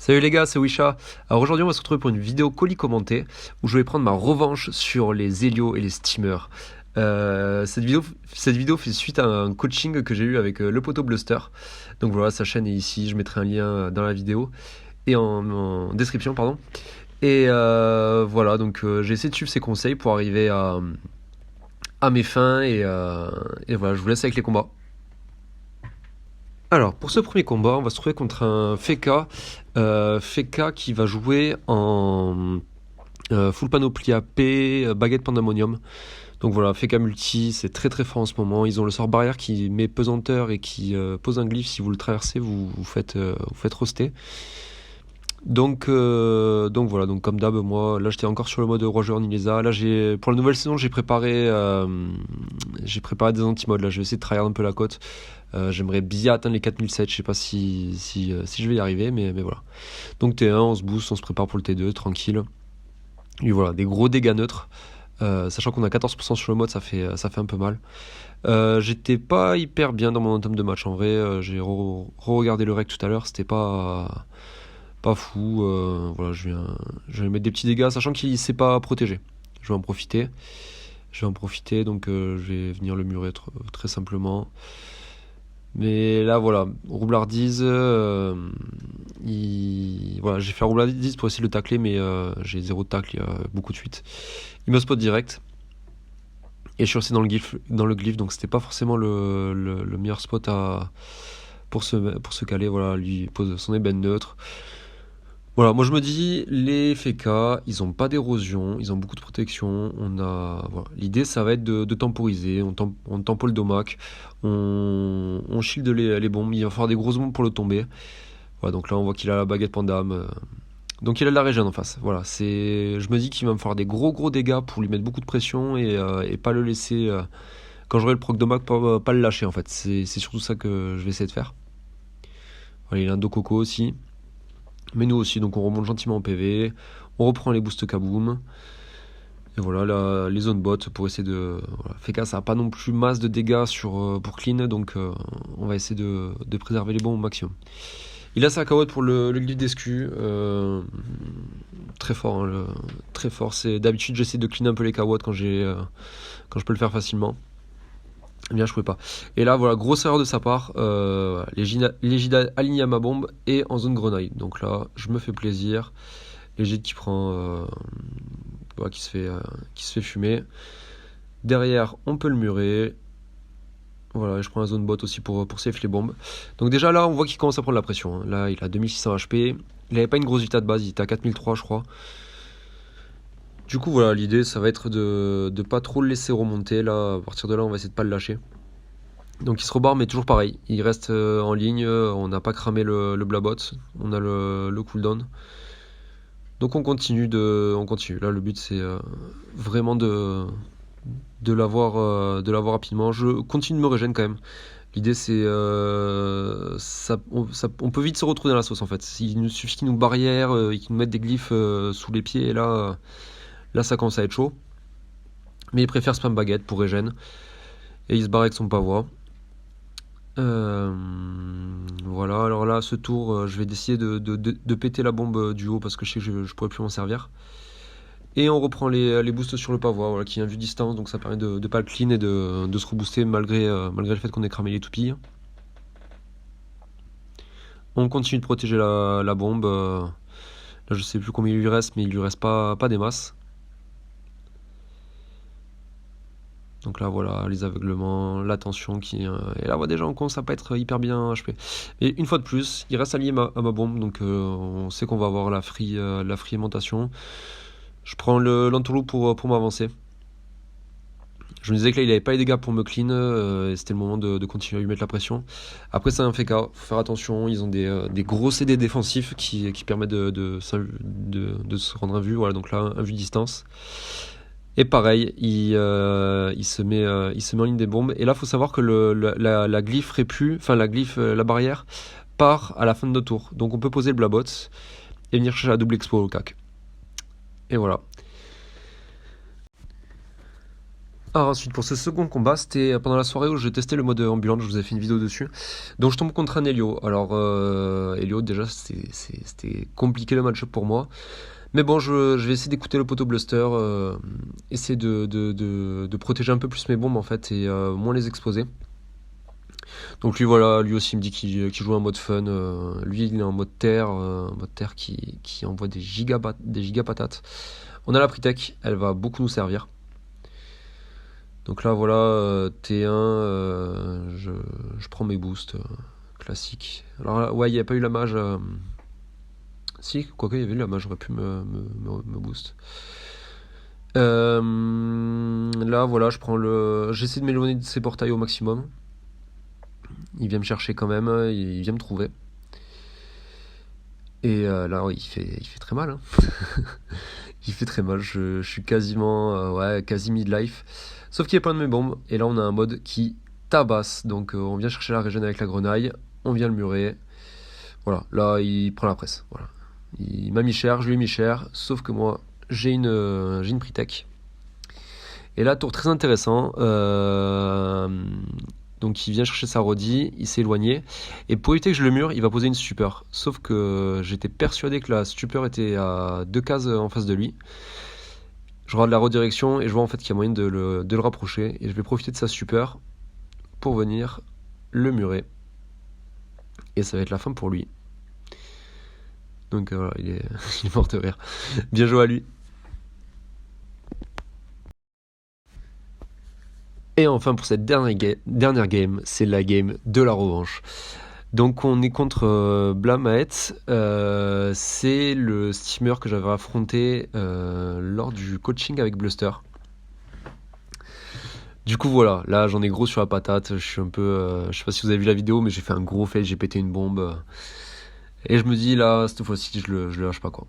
Salut les gars, c'est Wisha. Alors aujourd'hui on va se retrouver pour une vidéo colis commenté où je vais prendre ma revanche sur les Helio et les steamers. Cette vidéo fait suite à un coaching que j'ai eu avec le poteau Bluster. Donc voilà, sa chaîne est ici, je mettrai un lien dans la vidéo et en description, pardon. Et voilà, donc j'ai essayé de suivre ses conseils pour arriver à mes fins et voilà, je vous laisse avec les combats. Alors, pour ce premier combat, on va se trouver contre un Feka. Feka qui va jouer en full panoplie AP, baguette pandemonium. Donc voilà, Feka multi, c'est très très fort en ce moment. Ils ont le sort barrière qui met pesanteur et qui pose un glyphe. Si vous le traversez, vous faites roster. Donc voilà, donc comme d'hab, moi là j'étais encore sur le mode roi joueur Nilesa. Là pour la nouvelle saison j'ai préparé des anti-modes. Là je vais essayer de tryhard un peu la cote. J'aimerais bien atteindre les 4007. Je sais pas si je vais y arriver, mais voilà. Donc T1, on se booste, on se prépare pour le T2, tranquille. Et voilà, des gros dégâts neutres. Sachant qu'on a 14% sur le mode, ça fait un peu mal. J'étais pas hyper bien dans mon entame de match en vrai. J'ai re-regardé le rec tout à l'heure, c'était pas fou. Voilà, je vais mettre des petits dégâts, sachant qu'il sait pas protéger. Je vais en profiter. Donc je vais venir le murer très simplement. Mais là, voilà, roublardise. Voilà, j'ai fait roublardise pour essayer de le tacler, mais j'ai zéro de tacle, il y a beaucoup de fuite. Il me spot direct. Et je suis resté dans le glyphe, donc c'était pas forcément le meilleur spot pour se caler. Voilà, lui pose son ébène neutre. Voilà, moi je me dis, les FK, ils ont pas d'érosion, ils ont beaucoup de protection. Voilà. L'idée, ça va être de temporiser. On tempo le domac, on shield les bombes. Il va falloir des grosses bombes pour le tomber. Voilà, donc là, on voit qu'il a la baguette pandam. Donc il a de la régène en face. Voilà, je me dis qu'il va me faire des gros dégâts pour lui mettre beaucoup de pression et pas le laisser. Quand j'aurai le proc domac, pas le lâcher en fait. C'est surtout ça que je vais essayer de faire. Voilà, il a un dos coco aussi. Mais nous aussi, donc on remonte gentiment en PV, on reprend les boosts kaboom, et voilà les zones bot pour essayer de... Voilà. Feka, ça n'a pas non plus masse de dégâts pour clean, donc on va essayer de préserver les bombes au maximum. Il a sa KO pour le glyphe d'escu, très fort, hein, très fort. D'habitude j'essaie de clean un peu les KO quand je peux le faire facilement. Eh bien, je pouvais pas. Et là, voilà, grosse erreur de sa part. Légide aligné à ma bombe et en zone grenaille. Donc là, je me fais plaisir. Légide qui prend, voilà, qui se fait fumer. Derrière, on peut le murer. Voilà, je prends la zone bot aussi pour safe les bombes. Donc déjà là, on voit qu'il commence à prendre la pression. Hein. Là, il a 2600 HP. Il avait pas une grosse vita de base, il était à 4003, je crois. Du coup, voilà, l'idée, ça va être de pas trop le laisser remonter. Là, à partir de là, on va essayer de pas le lâcher. Donc il se rebarre, mais toujours pareil. Il reste en ligne. On n'a pas cramé le blabot. On a le cooldown. Donc on continue. Là, le but, c'est vraiment de l'avoir rapidement. Je continue de me régénérer quand même. L'idée, c'est on peut vite se retrouver dans la sauce en fait. Il nous suffit qu'il nous barrière, qu'il nous mette des glyphes sous les pieds, et là, ça commence à être chaud. Mais il préfère spam baguette pour régène. Et il se barre avec son pavois. Voilà, alors là, ce tour, je vais essayer de péter la bombe du haut parce que je sais que je pourrais plus m'en servir. Et on reprend les boosts sur le pavois, voilà, qui est un vue distance, donc ça permet de pas le clean et de se rebooster malgré le fait qu'on ait cramé les toupies. On continue de protéger la bombe. Là, je sais plus combien il lui reste, mais il lui reste pas des masses. Donc là, voilà, les aveuglements, la tension et là, déjà, on commence à pas être hyper bien HP. Et une fois de plus, il reste allié à ma bombe, donc on sait qu'on va avoir la free aimantation. Je prends l'entourloupe pour m'avancer. Je me disais que là, il avait pas les dégâts pour me clean, et c'était le moment de continuer à lui mettre la pression. Après, c'est un FK, faut faire attention, ils ont des gros CD défensifs qui permettent de se rendre invus. Voilà, donc là, invue distance. Et pareil, il se met en ligne des bombes. Et là, il faut savoir que la glyphe la barrière part à la fin de notre tour. Donc on peut poser le blabot et venir chercher la double expo au cac. Et voilà. Alors ensuite, pour ce second combat, c'était pendant la soirée où j'ai testé le mode ambulante, je vous ai fait une vidéo dessus. Donc je tombe contre un Elio. Alors Elio, déjà, c'était compliqué le match pour moi. Mais bon, je vais essayer d'écouter le poteau Bluster, essayer de protéger un peu plus mes bombes en fait et moins les exposer. Donc lui voilà, lui aussi il me dit qu'il joue en mode fun. Lui il est en mode terre qui envoie des giga patates. On a la Pritech, elle va beaucoup nous servir. Donc là voilà, T1, je prends mes boosts classiques. Alors là, ouais, il n'y a pas eu la mage. Si, quoique il y avait eu la mage, j'aurais pu me boost. Là voilà, j'essaie de m'éloigner de ces portails au maximum. Il vient me chercher quand même, il vient me trouver. Et là, ouais, il fait très mal, hein. Il fait très mal, je suis quasiment, ouais, quasi mid-life. Sauf qu'il y a plein de mes bombes, et là on a un mode qui tabasse. Donc on vient chercher la régène avec la grenaille, on vient le murer. Voilà, là il prend la presse. Voilà. Il m'a mis cher, je lui ai mis cher, sauf que moi j'ai une Pritech. Et là, tour très intéressant. Donc il vient chercher sa Rodi, il s'est éloigné. Et pour éviter que je le mure, il va poser une stupeur. Sauf que j'étais persuadé que la stupeur était à 2 cases en face de lui. Je regarde la redirection et je vois en fait qu'il y a moyen de le rapprocher. Et je vais profiter de sa stupeur pour venir le murer. Et ça va être la fin pour lui. Donc voilà, il est mort de rire. Bien joué à lui. Et enfin pour cette dernière game, c'est la game de la revanche. Donc on est contre Blamaet, c'est le steamer que j'avais affronté lors du coaching avec Bluster. Du coup voilà, là j'en ai gros sur la patate, je suis un peu, je sais pas si vous avez vu la vidéo, mais j'ai fait un gros fail, j'ai pété une bombe. Et je me dis là, cette fois-ci je le lâche pas quoi.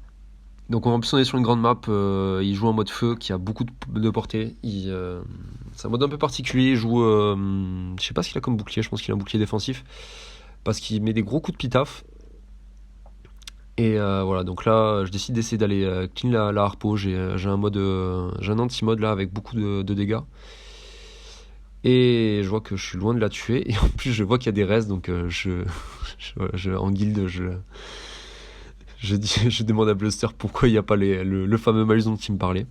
Donc en plus on est sur une grande map, il joue en mode feu qui a beaucoup de portée. C'est un mode un peu particulier, il joue, je sais pas ce qu'il a comme bouclier, je pense qu'il a un bouclier défensif. Parce qu'il met des gros coups de pitaf. Et voilà, donc là, je décide d'essayer d'aller clean la harpo. J'ai un anti-mode là avec beaucoup de dégâts. Et je vois que je suis loin de la tuer. Et en plus, je vois qu'il y a des restes, donc en guilde, je demande à Bluster pourquoi il n'y a pas le fameux malus dont il me parlait.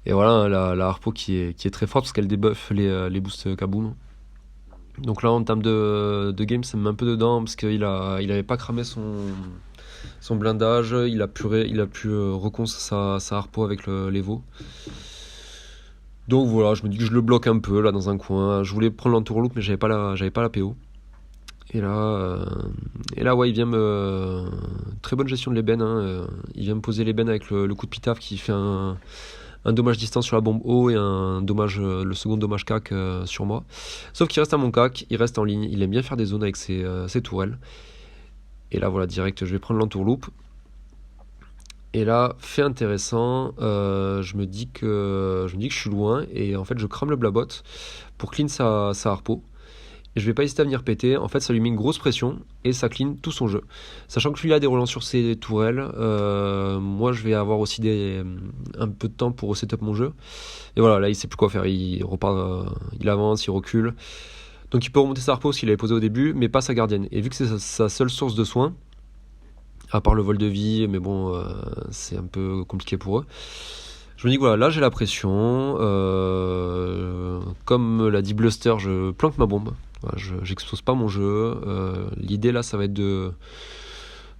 Et voilà, hein, la harpo qui est très forte parce qu'elle débuffe les boosts kaboom. Donc là, en termes de game, ça me met un peu dedans parce qu'il avait pas cramé son blindage, il a pu recon sa harpo avec l'Evo. Donc voilà, je me dis que je le bloque un peu là dans un coin. Je voulais prendre l'entourloupe, mais j'avais pas la PO. Et là, ouais, il vient très bonne gestion de l'ébène, hein. Il vient me poser l'ébène avec le coup de pitaf qui fait un dommage distance sur la bombe haut et le second dommage cac sur moi. Sauf qu'il reste à mon cac, il reste en ligne, il aime bien faire des zones avec ses tourelles. Et là voilà, direct, je vais prendre l'entourloupe. Et là, fait intéressant, je me dis que je suis loin et en fait je crame le blabot pour clean sa harpo. Et je vais pas hésiter à venir péter. En fait, ça lui met une grosse pression et ça clean tout son jeu. Sachant que lui a des relents sur ses tourelles, moi je vais avoir aussi un peu de temps pour resetup mon jeu. Et voilà, là il sait plus quoi faire. Il repart, il avance, il recule. Donc il peut remonter sa harpo s'il avait posé au début, mais pas sa gardienne. Et vu que c'est sa seule source de soins, à part le vol de vie, mais bon, c'est un peu compliqué pour eux. Je me dis que voilà, là j'ai la pression. Comme l'a dit Bluster, je planque ma bombe. Voilà, j'expose pas mon jeu. L'idée là, ça va être de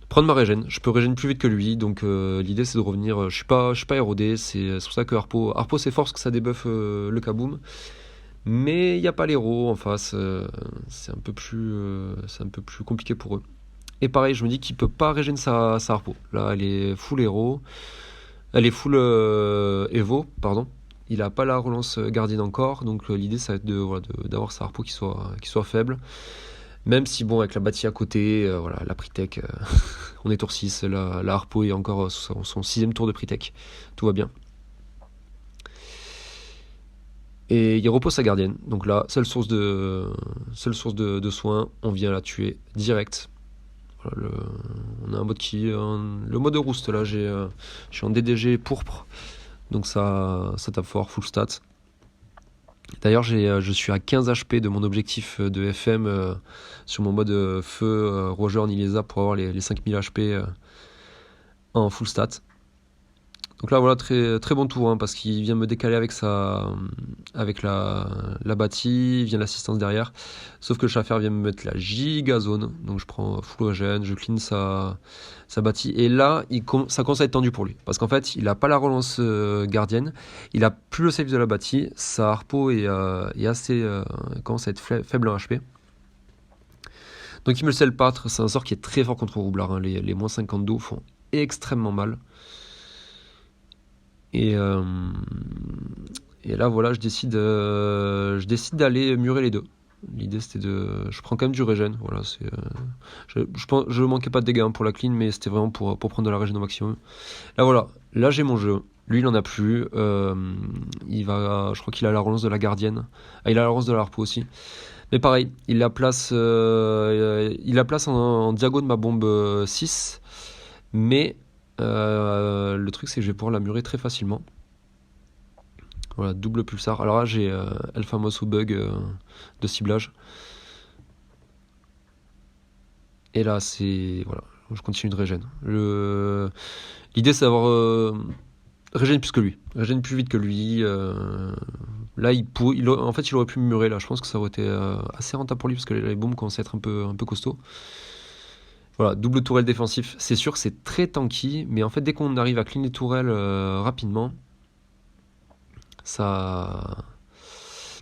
prendre ma régène. Je peux régène plus vite que lui, donc l'idée c'est de revenir. Je suis pas érodé. C'est pour ça que Harpo c'est fort parce que ça débuffe le kaboom. Mais il n'y a pas l'héros en face. C'est un peu plus compliqué pour eux. Et pareil, je me dis qu'il peut pas régène sa Harpo. Là, elle est full héros. Elle est full Evo, pardon. Il a pas la relance gardienne encore, donc l'idée ça va être d'avoir sa harpo qui soit faible. Même si bon, avec la bâtie à côté, voilà, la Pritech, on est tour 6, la harpo est encore son 6ème tour de Pritech. Tout va bien. Et il repose sa gardienne. Donc là, seule source de soins, on vient la tuer direct. Voilà, on a un mode le mode roost là, je suis en DDG pourpre. Donc ça tape fort, full stat. D'ailleurs, je suis à 15 HP de mon objectif de FM sur mon mode feu Roger Nilesa pour avoir les 5000 HP en full stat. Donc là, voilà, très, très bon tour, hein, parce qu'il vient me décaler avec la bâtie, il vient l'assistance derrière. Sauf que le Schaffer vient me mettre la giga zone. Donc je prends full regen, je clean sa bâtie. Et là, ça commence à être tendu pour lui. Parce qu'en fait, il n'a pas la relance gardienne, il a plus le save de la bâtie, sa harpo est assez, commence à être faible en HP. Donc il me le sell pas, c'est un sort qui est très fort contre Roublard, hein. Les moins 50 d'eau font extrêmement mal. Et là, voilà, je décide d'aller murer les deux. L'idée, c'était je prends quand même du régène. Voilà, je manquais pas de dégâts, hein, pour la clean, mais c'était vraiment pour prendre de la régène au maximum. Là, voilà. Là, j'ai mon jeu. Lui, il en a plus. Je crois qu'il a la relance de la gardienne. Ah, il a la relance de la harpo aussi. Mais pareil, il la place en diago de ma bombe 6. Mais le truc, c'est que je vais pouvoir la murer très facilement. Voilà, double pulsar. Alors là, j'ai El Famoso bug de ciblage. Et là, voilà, je continue de régène. L'idée, c'est d'avoir régène plus que lui. Régène plus vite que lui. Là, en fait, il aurait pu me murer. Là, je pense que ça aurait été assez rentable pour lui, parce que les bombes commencent à être un peu costauds. Voilà, double tourelle défensif. C'est sûr que c'est très tanky, mais en fait, dès qu'on arrive à clean les tourelles rapidement,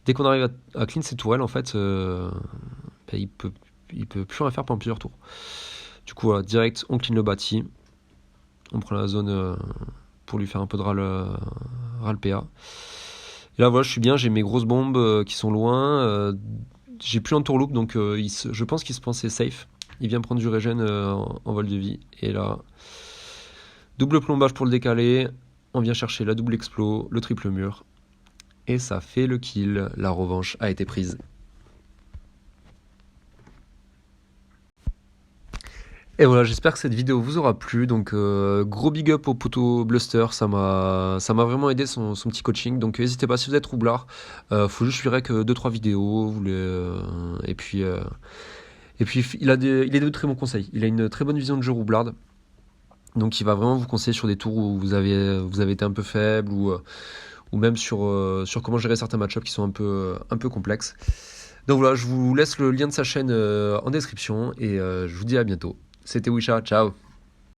dès qu'on arrive à clean ses tourelles, en fait, il peut plus rien faire pendant plusieurs tours. Du coup, voilà, direct, on clean le bâti. On prend la zone pour lui faire un peu de ral PA. Et là, voilà, je suis bien, j'ai mes grosses bombes qui sont loin. J'ai plus un tourloop, donc je pense qu'il se pensait safe. Il vient prendre du régène en vol de vie. Et là, double plombage pour le décaler. On vient chercher la double explo, le triple mur. Et ça fait le kill. La revanche a été prise. Et voilà, j'espère que cette vidéo vous aura plu. Donc gros big up au poteau Bluster, ça m'a vraiment aidé son petit coaching. Donc n'hésitez pas si vous êtes roublard. Faut juste suivre que 2-3 vidéos. Et puis il a de très bons conseils. Il a une très bonne vision de jeu roublarde. Donc il va vraiment vous conseiller sur des tours où vous avez été un peu faible, ou même sur comment gérer certains match-ups qui sont un peu complexes. Donc voilà, je vous laisse le lien de sa chaîne en description, et je vous dis à bientôt. C'était Wisha, ciao.